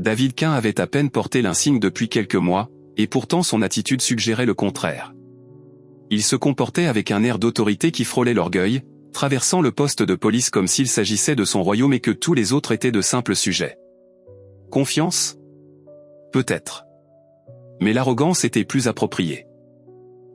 David Cain avait à peine porté l'insigne depuis quelques mois, et pourtant son attitude suggérait le contraire. Il se comportait avec un air d'autorité qui frôlait l'orgueil, traversant le poste de police comme s'il s'agissait de son royaume et que tous les autres étaient de simples sujets. Confiance ? Peut-être. Mais l'arrogance était plus appropriée.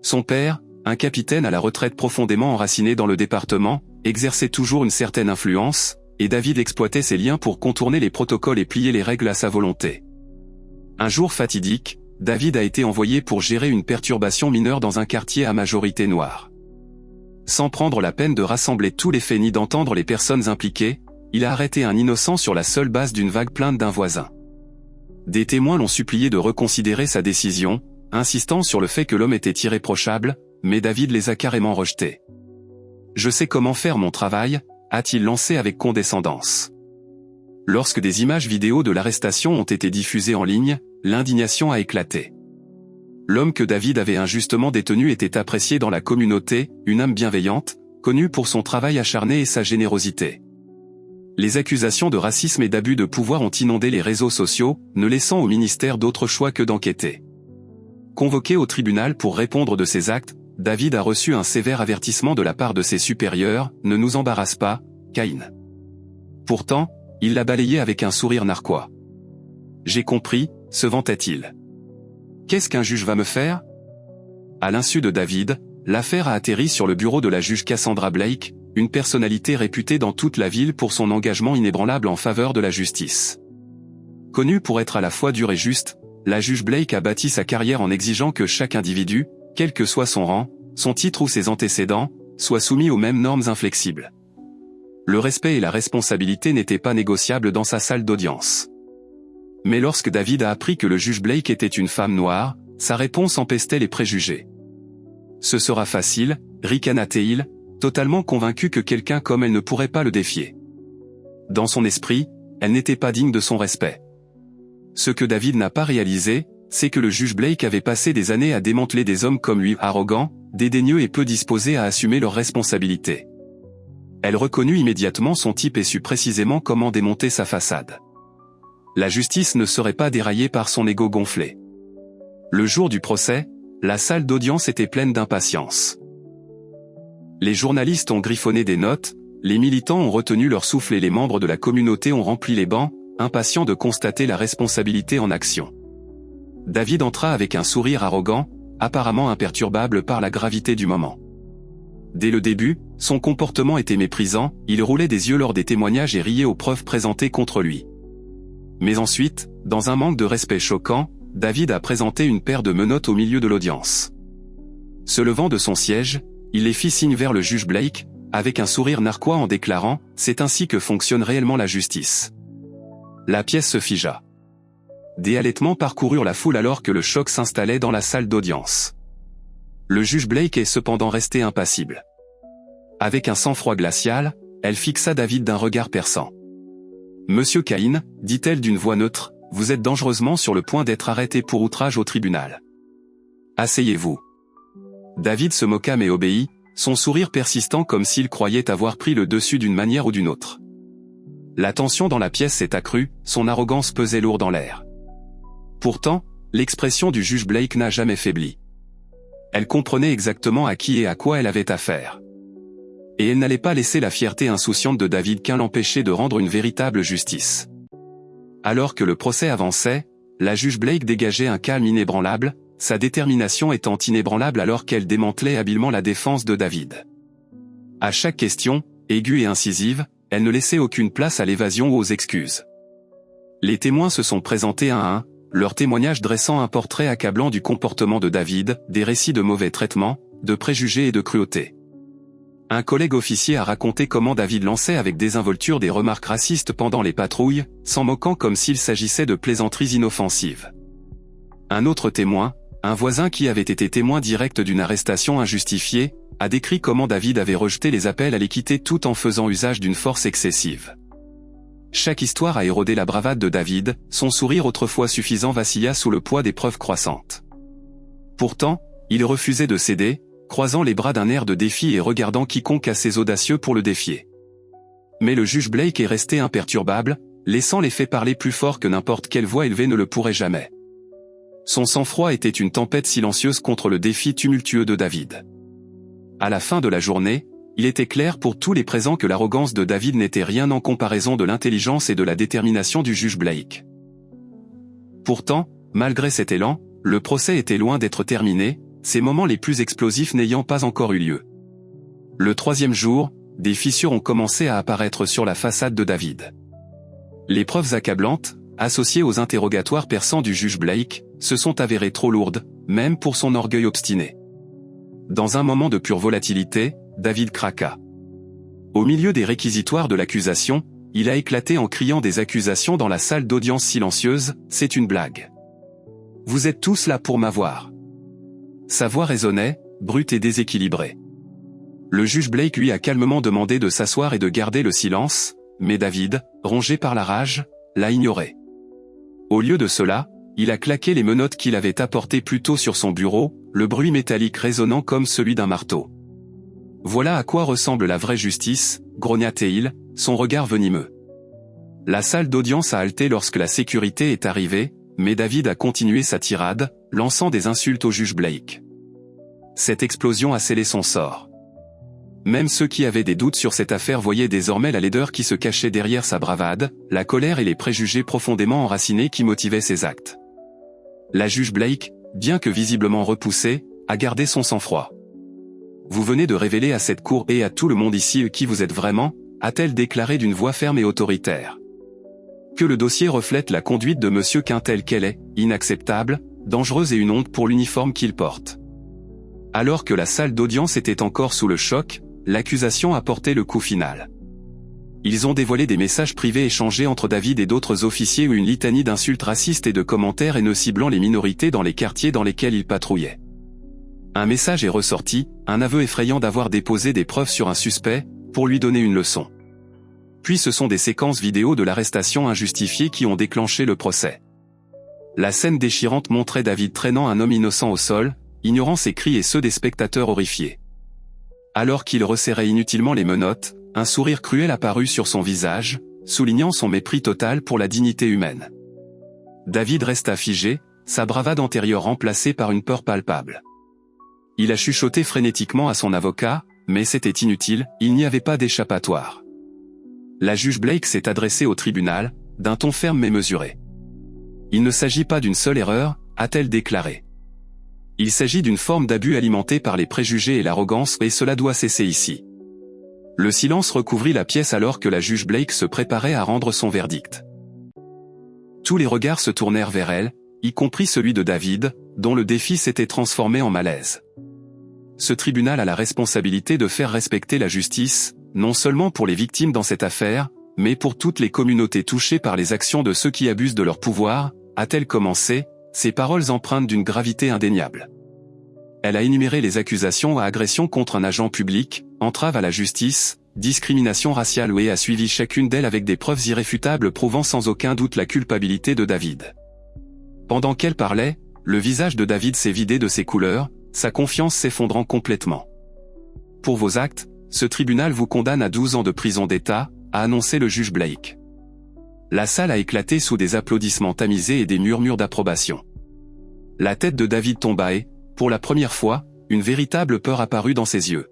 Son père, un capitaine à la retraite profondément enraciné dans le département, exerçait toujours une certaine influence, et David exploitait ses liens pour contourner les protocoles et plier les règles à sa volonté. Un jour fatidique, David a été envoyé pour gérer une perturbation mineure dans un quartier à majorité noire. Sans prendre la peine de rassembler tous les faits ni d'entendre les personnes impliquées, il a arrêté un innocent sur la seule base d'une vague plainte d'un voisin. Des témoins l'ont supplié de reconsidérer sa décision, insistant sur le fait que l'homme était irréprochable, mais David les a carrément rejetés. « Je sais comment faire mon travail », a-t-il lancé avec condescendance. Lorsque des images vidéo de l'arrestation ont été diffusées en ligne, l'indignation a éclaté. L'homme que David avait injustement détenu était apprécié dans la communauté, une âme bienveillante, connue pour son travail acharné et sa générosité. Les accusations de racisme et d'abus de pouvoir ont inondé les réseaux sociaux, ne laissant au ministère d'autre choix que d'enquêter. Convoqué au tribunal pour répondre de ses actes, David a reçu un sévère avertissement de la part de ses supérieurs, « Ne nous embarrasse pas, Cain ». Pourtant, il l'a balayé avec un sourire narquois. « J'ai compris », se vantait-il. « Qu'est-ce qu'un juge va me faire ?» À l'insu de David, l'affaire a atterri sur le bureau de la juge Cassandra Blake, une personnalité réputée dans toute la ville pour son engagement inébranlable en faveur de la justice. Connue pour être à la fois dure et juste, la juge Blake a bâti sa carrière en exigeant que chaque individu, quel que soit son rang, son titre ou ses antécédents, soit soumis aux mêmes normes inflexibles. Le respect et la responsabilité n'étaient pas négociables dans sa salle d'audience. Mais lorsque David a appris que le juge Blake était une femme noire, sa réponse empestait les préjugés. « Ce sera facile », ricana-t-il, totalement convaincu que quelqu'un comme elle ne pourrait pas le défier. Dans son esprit, elle n'était pas digne de son respect. Ce que David n'a pas réalisé, c'est que le juge Blake avait passé des années à démanteler des hommes comme lui, arrogants, dédaigneux et peu disposés à assumer leurs responsabilités. Elle reconnut immédiatement son type et sut précisément comment démonter sa façade. La justice ne serait pas déraillée par son ego gonflé. Le jour du procès, la salle d'audience était pleine d'impatience. Les journalistes ont griffonné des notes, les militants ont retenu leur souffle et les membres de la communauté ont rempli les bancs, impatients de constater la responsabilité en action. David entra avec un sourire arrogant, apparemment imperturbable par la gravité du moment. Dès le début, son comportement était méprisant, il roulait des yeux lors des témoignages et riait aux preuves présentées contre lui. Mais ensuite, dans un manque de respect choquant, David a présenté une paire de menottes au milieu de l'audience. Se levant de son siège, il les fit signe vers le juge Blake, avec un sourire narquois en déclarant « C'est ainsi que fonctionne réellement la justice ». La pièce se figea. Des halètements parcoururent la foule alors que le choc s'installait dans la salle d'audience. Le juge Blake est cependant resté impassible. Avec un sang-froid glacial, elle fixa David d'un regard perçant. « Monsieur Cain, dit-elle d'une voix neutre, vous êtes dangereusement sur le point d'être arrêté pour outrage au tribunal. Asseyez-vous. » David se moqua mais obéit, son sourire persistant comme s'il croyait avoir pris le dessus d'une manière ou d'une autre. La tension dans la pièce s'est accrue, son arrogance pesait lourd dans l'air. Pourtant, l'expression du juge Blake n'a jamais faibli. Elle comprenait exactement à qui et à quoi elle avait affaire. Et elle n'allait pas laisser la fierté insouciante de David Cain l'empêcher de rendre une véritable justice. Alors que le procès avançait, la juge Blake dégageait un calme inébranlable, sa détermination étant inébranlable alors qu'elle démantelait habilement la défense de David. À chaque question, aiguë et incisive, elle ne laissait aucune place à l'évasion ou aux excuses. Les témoins se sont présentés un à un, leurs témoignages dressant un portrait accablant du comportement de David, des récits de mauvais traitements, de préjugés et de cruauté. Un collègue officier a raconté comment David lançait avec désinvolture des remarques racistes pendant les patrouilles, s'en moquant comme s'il s'agissait de plaisanteries inoffensives. Un autre témoin, un voisin qui avait été témoin direct d'une arrestation injustifiée, a décrit comment David avait rejeté les appels à l'équité tout en faisant usage d'une force excessive. Chaque histoire a érodé la bravade de David, son sourire autrefois suffisant vacilla sous le poids des preuves croissantes. Pourtant, il refusait de céder, croisant les bras d'un air de défi et regardant quiconque assez audacieux pour le défier. Mais le juge Blake est resté imperturbable, laissant les faits parler plus fort que n'importe quelle voix élevée ne le pourrait jamais. Son sang-froid était une tempête silencieuse contre le défi tumultueux de David. À la fin de la journée, il était clair pour tous les présents que l'arrogance de David n'était rien en comparaison de l'intelligence et de la détermination du juge Blake. Pourtant, malgré cet élan, le procès était loin d'être terminé, ces moments les plus explosifs n'ayant pas encore eu lieu. Le troisième jour, des fissures ont commencé à apparaître sur la façade de David. Les preuves accablantes, associées aux interrogatoires perçants du juge Blake, se sont avérées trop lourdes, même pour son orgueil obstiné. Dans un moment de pure volatilité, David craqua. Au milieu des réquisitoires de l'accusation, il a éclaté en criant des accusations dans la salle d'audience silencieuse, « C'est une blague. Vous êtes tous là pour m'avoir. » Sa voix résonnait, brute et déséquilibrée. Le juge Blake lui a calmement demandé de s'asseoir et de garder le silence, mais David, rongé par la rage, l'a ignoré. Au lieu de cela, il a claqué les menottes qu'il avait apportées plus tôt sur son bureau, le bruit métallique résonnant comme celui d'un marteau. « Voilà à quoi ressemble la vraie justice », grogna-t-il, son regard venimeux. La salle d'audience a halté lorsque la sécurité est arrivée, mais David a continué sa tirade, lançant des insultes au juge Blake. Cette explosion a scellé son sort. Même ceux qui avaient des doutes sur cette affaire voyaient désormais la laideur qui se cachait derrière sa bravade, la colère et les préjugés profondément enracinés qui motivaient ses actes. La juge Blake, bien que visiblement repoussée, a gardé son sang-froid. « Vous venez de révéler à cette cour et à tout le monde ici qui vous êtes vraiment », a-t-elle déclaré d'une voix ferme et autoritaire. Que le dossier reflète la conduite de Monsieur Quint telle qu'elle est, inacceptable, dangereuse et une honte pour l'uniforme qu'il porte. Alors que la salle d'audience était encore sous le choc, l'accusation a porté le coup final. Ils ont dévoilé des messages privés échangés entre David et d'autres officiers ou une litanie d'insultes racistes et de commentaires haineux ciblant les minorités dans les quartiers dans lesquels ils patrouillaient. Un message est ressorti, un aveu effrayant d'avoir déposé des preuves sur un suspect, pour lui donner une leçon. Puis ce sont des séquences vidéo de l'arrestation injustifiée qui ont déclenché le procès. La scène déchirante montrait David traînant un homme innocent au sol, ignorant ses cris et ceux des spectateurs horrifiés. Alors qu'il resserrait inutilement les menottes, un sourire cruel apparut sur son visage, soulignant son mépris total pour la dignité humaine. David resta figé, sa bravade antérieure remplacée par une peur palpable. Il a chuchoté frénétiquement à son avocat, mais c'était inutile, il n'y avait pas d'échappatoire. La juge Blake s'est adressée au tribunal, d'un ton ferme mais mesuré. « Il ne s'agit pas d'une seule erreur », a-t-elle déclaré. « Il s'agit d'une forme d'abus alimenté par les préjugés et l'arrogance et cela doit cesser ici. » Le silence recouvrit la pièce alors que la juge Blake se préparait à rendre son verdict. Tous les regards se tournèrent vers elle, y compris celui de David, dont le défi s'était transformé en malaise. Ce tribunal a la responsabilité de faire respecter la justice, non seulement pour les victimes dans cette affaire, mais pour toutes les communautés touchées par les actions de ceux qui abusent de leur pouvoir, a-t-elle commencé, ses paroles empreintes d'une gravité indéniable. Elle a énuméré les accusations à agression contre un agent public, entrave à la justice, discrimination raciale et a suivi chacune d'elles avec des preuves irréfutables prouvant sans aucun doute la culpabilité de David. Pendant qu'elle parlait, le visage de David s'est vidé de ses couleurs, sa confiance s'effondrant complètement. « Pour vos actes, ce tribunal vous condamne à 12 ans de prison d'État », a annoncé le juge Blake. La salle a éclaté sous des applaudissements tamisés et des murmures d'approbation. La tête de David tomba et, pour la première fois, une véritable peur apparut dans ses yeux.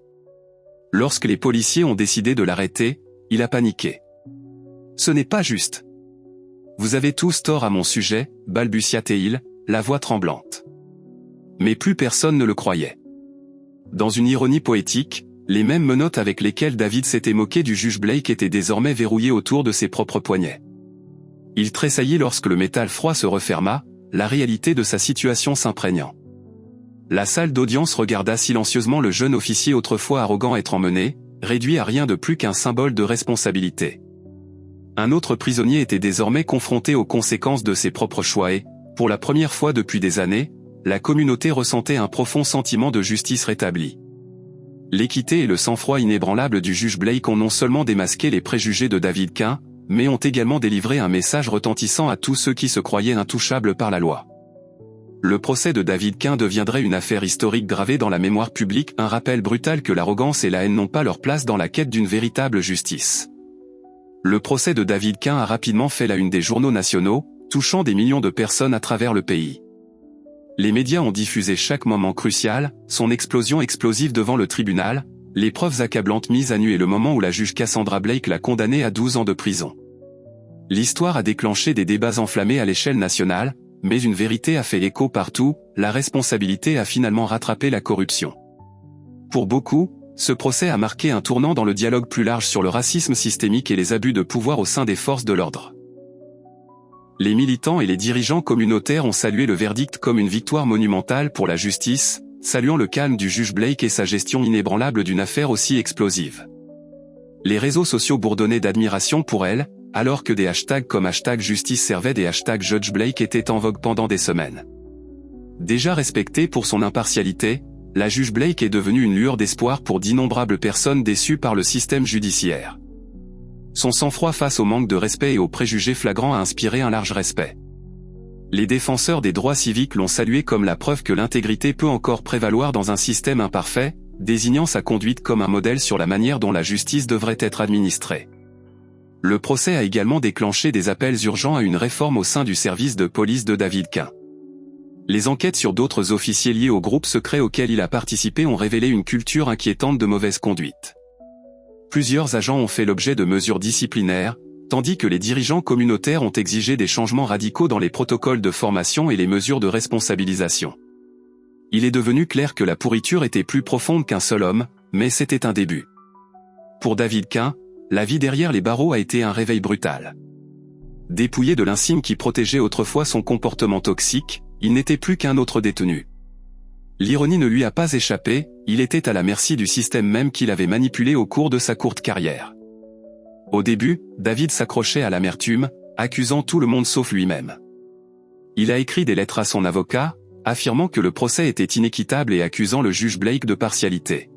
Lorsque les policiers ont décidé de l'arrêter, il a paniqué. « Ce n'est pas juste. Vous avez tous tort à mon sujet, balbutia-t-il, la voix tremblante. » Mais plus personne ne le croyait. Dans une ironie poétique, les mêmes menottes avec lesquelles David s'était moqué du juge Blake étaient désormais verrouillées autour de ses propres poignets. Il tressaillit lorsque le métal froid se referma, la réalité de sa situation s'imprégnant. La salle d'audience regarda silencieusement le jeune officier autrefois arrogant être emmené, réduit à rien de plus qu'un symbole de responsabilité. Un autre prisonnier était désormais confronté aux conséquences de ses propres choix et, pour la première fois depuis des années, la communauté ressentait un profond sentiment de justice rétablie. L'équité et le sang-froid inébranlable du juge Blake ont non seulement démasqué les préjugés de David Quint, mais ont également délivré un message retentissant à tous ceux qui se croyaient intouchables par la loi. Le procès de David Quint deviendrait une affaire historique gravée dans la mémoire publique, un rappel brutal que l'arrogance et la haine n'ont pas leur place dans la quête d'une véritable justice. Le procès de David Quin a rapidement fait la une des journaux nationaux, touchant des millions de personnes à travers le pays. Les médias ont diffusé chaque moment crucial, son explosion explosive devant le tribunal, les preuves accablantes mises à nu et le moment où la juge Cassandra Blake l'a condamné à 12 ans de prison. L'histoire a déclenché des débats enflammés à l'échelle nationale, mais une vérité a fait écho partout, la responsabilité a finalement rattrapé la corruption. Pour beaucoup, ce procès a marqué un tournant dans le dialogue plus large sur le racisme systémique et les abus de pouvoir au sein des forces de l'ordre. Les militants et les dirigeants communautaires ont salué le verdict comme une victoire monumentale pour la justice, saluant le calme du juge Blake et sa gestion inébranlable d'une affaire aussi explosive. Les réseaux sociaux bourdonnaient d'admiration pour elle, alors que des hashtags comme #justice servaient des #Judge Blake étaient en vogue pendant des semaines. Déjà respectée pour son impartialité, la juge Blake est devenue une lueur d'espoir pour d'innombrables personnes déçues par le système judiciaire. Son sang-froid face au manque de respect et aux préjugés flagrants a inspiré un large respect. Les défenseurs des droits civiques l'ont salué comme la preuve que l'intégrité peut encore prévaloir dans un système imparfait, désignant sa conduite comme un modèle sur la manière dont la justice devrait être administrée. Le procès a également déclenché des appels urgents à une réforme au sein du service de police de David Quin. Les enquêtes sur d'autres officiers liés au groupe secret auquel il a participé ont révélé une culture inquiétante de mauvaise conduite. Plusieurs agents ont fait l'objet de mesures disciplinaires, tandis que les dirigeants communautaires ont exigé des changements radicaux dans les protocoles de formation et les mesures de responsabilisation. Il est devenu clair que la pourriture était plus profonde qu'un seul homme, mais c'était un début. Pour David Quin, la vie derrière les barreaux a été un réveil brutal. Dépouillé de l'insigne qui protégeait autrefois son comportement toxique, il n'était plus qu'un autre détenu. L'ironie ne lui a pas échappé, il était à la merci du système même qu'il avait manipulé au cours de sa courte carrière. Au début, David s'accrochait à l'amertume, accusant tout le monde sauf lui-même. Il a écrit des lettres à son avocat, affirmant que le procès était inéquitable et accusant le juge Blake de partialité.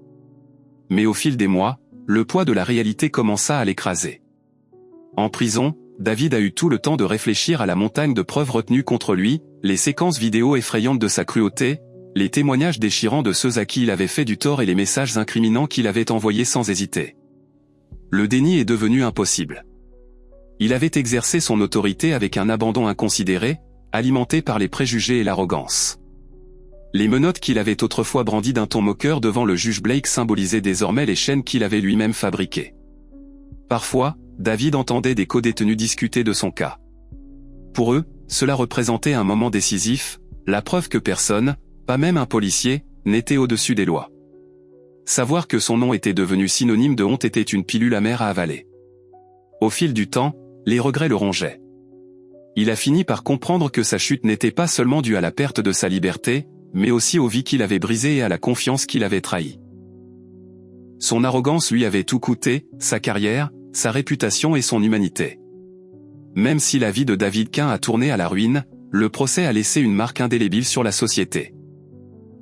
Mais au fil des mois, le poids de la réalité commença à l'écraser. En prison, David a eu tout le temps de réfléchir à la montagne de preuves retenues contre lui, les séquences vidéo effrayantes de sa cruauté, les témoignages déchirants de ceux à qui il avait fait du tort et les messages incriminants qu'il avait envoyés sans hésiter. Le déni est devenu impossible. Il avait exercé son autorité avec un abandon inconsidéré, alimenté par les préjugés et l'arrogance. Les menottes qu'il avait autrefois brandies d'un ton moqueur devant le juge Blake symbolisaient désormais les chaînes qu'il avait lui-même fabriquées. Parfois, David entendait des co-détenus discuter de son cas. Pour eux, cela représentait un moment décisif, la preuve que personne, pas même un policier, n'était au-dessus des lois. Savoir que son nom était devenu synonyme de honte était une pilule amère à avaler. Au fil du temps, les regrets le rongeaient. Il a fini par comprendre que sa chute n'était pas seulement due à la perte de sa liberté, mais aussi aux vies qu'il avait brisées et à la confiance qu'il avait trahie. Son arrogance lui avait tout coûté, sa carrière, sa réputation et son humanité. Même si la vie de David Quin a tourné à la ruine, le procès a laissé une marque indélébile sur la société.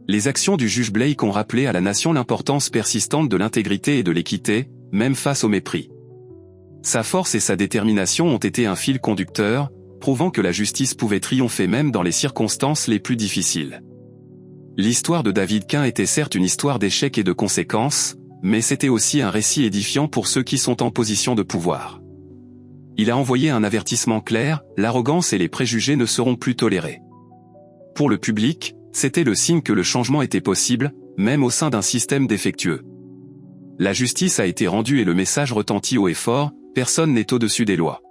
Les actions du juge Blake ont rappelé à la nation l'importance persistante de l'intégrité et de l'équité, même face au mépris. Sa force et sa détermination ont été un fil conducteur, prouvant que la justice pouvait triompher même dans les circonstances les plus difficiles. L'histoire de David Quin était certes une histoire d'échecs et de conséquences, mais c'était aussi un récit édifiant pour ceux qui sont en position de pouvoir. Il a envoyé un avertissement clair, l'arrogance et les préjugés ne seront plus tolérés. Pour le public, c'était le signe que le changement était possible, même au sein d'un système défectueux. La justice a été rendue et le message retentit haut et fort, personne n'est au-dessus des lois.